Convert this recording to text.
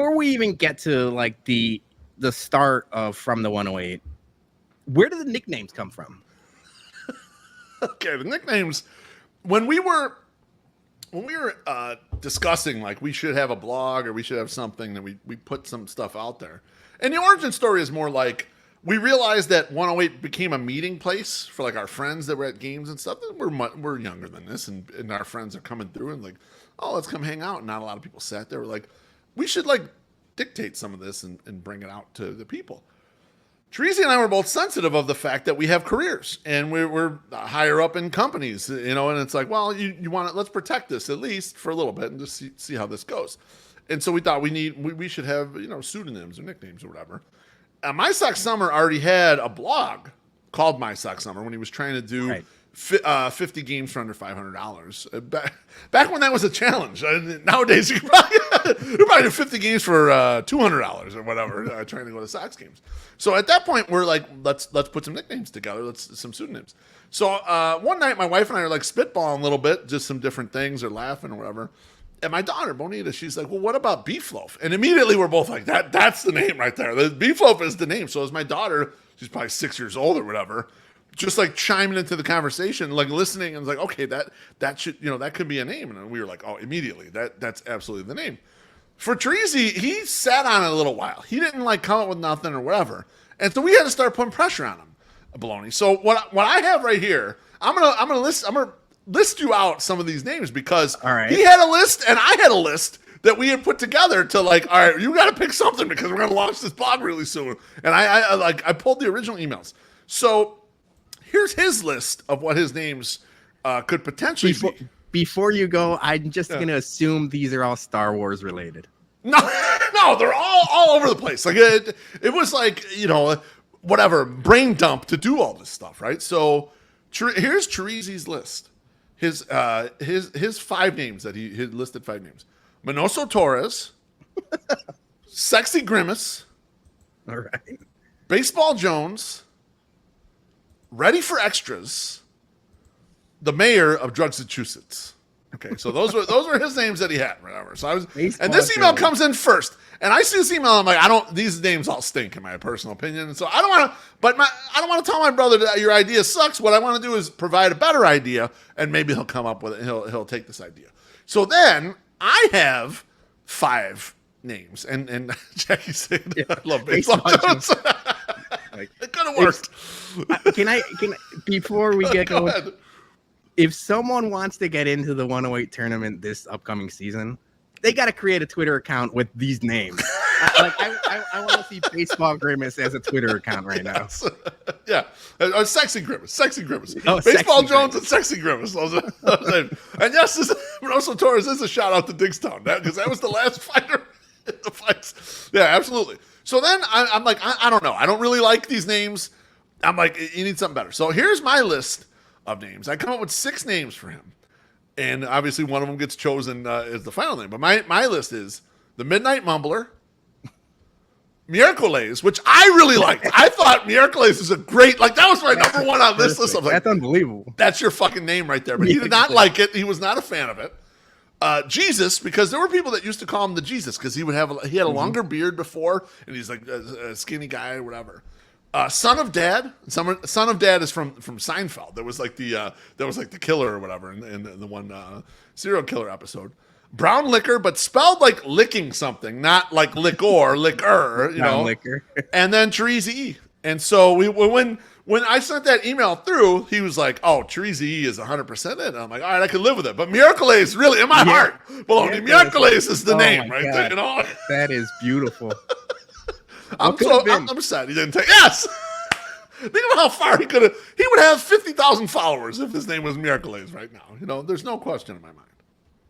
before we even get to like the start of From the 108, where do the nicknames come from? Okay, the nicknames, when we were discussing like we should have a blog or we should have something that we put some stuff out there. And the origin story is more like we realized that 108 became a meeting place for like our friends that were at games and stuff. We're younger than this, and our friends are coming through and like, oh, let's come hang out. And not a lot of people sat there. We're like, we should like dictate some of this and bring it out to the people. Teresi and I were both sensitive of the fact that we have careers and we're higher up in companies, you know, and it's like, well, you want to, let's protect this at least for a little bit and just see how this goes. And so we thought we should have, you know, pseudonyms or nicknames or whatever. My Sock Summer already had a blog called My Sock Summer when he was trying to do 50 games for under $500. Back when that was a challenge. Nowadays, you could probably do 50 games for $200 or whatever, trying to go to Sox games. So at that point, we're like, let's put some nicknames together, some pseudonyms. So one night, my wife and I are like spitballing a little bit, just some different things or laughing or whatever. And my daughter, Bonita, she's like, well, what about BeefLoaf? And immediately we're both like, that's the name right there. The BeefLoaf is the name. So as my daughter, she's probably 6 years old or whatever, just like chiming into the conversation, like listening, and was like, okay, that should, you know, that could be a name. And we were like, oh, immediately, that's absolutely the name. For Teresi, he sat on it a little while. He didn't like come up with nothing or whatever. And so we had to start putting pressure on him, Bologna. So what I have right here, I'm gonna list you out some of these names because he had a list and I had a list that we had put together to like, all right, you got to pick something because we're going to launch this blog really soon. And I pulled the original emails. So here's his list of what his names could potentially be. Before you go, I'm just going to assume these are all Star Wars related. No, they're all over the place. Like it was like, you know, whatever, brain dump to do all this stuff, right? So here's Teresi's list. His 5 names that he had listed 5 names. Manoso Torres, Sexy Grimace, all right, Baseball Jones, Ready for Extras, the mayor of Drugsachusets. Okay, so those were his names that he had, whatever. So and this email comes in first, and I see this email. I'm like, these names all stink in my personal opinion, and so I don't want to tell my brother that your idea sucks. What I want to do is provide a better idea, and maybe he'll come up with it. He'll take this idea. So then I have 5 names, and Jackie said, I love Baseball Jones. It could have worked. Can I before we get Go going? ahead. If someone wants to get into the 108 tournament this upcoming season, they got to create a Twitter account with these names. I want to see Baseball Grimace as a Twitter account right now. Yeah. Sexy Grimace. Oh, Baseball Sexy Jones Grimace. and Sexy Grimace. And yes, Manoso Torres is a shout out to Digstown because that was the last fighter in the fights. Yeah, absolutely. So then I'm like, I don't know. I don't really like these names. I'm like, you need something better. So here's my list of names. I come up with 6 names for him. And obviously one of them gets chosen as the final name. But my list is the Midnight Mumbler, Miércoles, which I really liked. I thought Miércoles is a great, like that was my number one on this list. I was like, that's unbelievable. That's your fucking name right there. But he did not like it. He was not a fan of it. Jesus, because there were people that used to call him the Jesus because he had a longer beard before, and he's like a skinny guy or whatever. Son of Dad. Son of Dad is from Seinfeld. That was like the killer or whatever in the one serial killer episode. Brown liquor, but spelled like licking something, not like liquor, you know. Liquor. And then Teresi. And so when I sent that email through, he was like, "Oh, Teresi is 100% it." And I'm like, "All right, I can live with it." But Miércoles, really, in my heart, Bologna, Miércoles is the name, right there. You know, that is beautiful. I'm sad he didn't take. Yes. Think about how far he could have. He would have 50,000 followers if his name was Miércoles right now. You know, there's no question in my mind.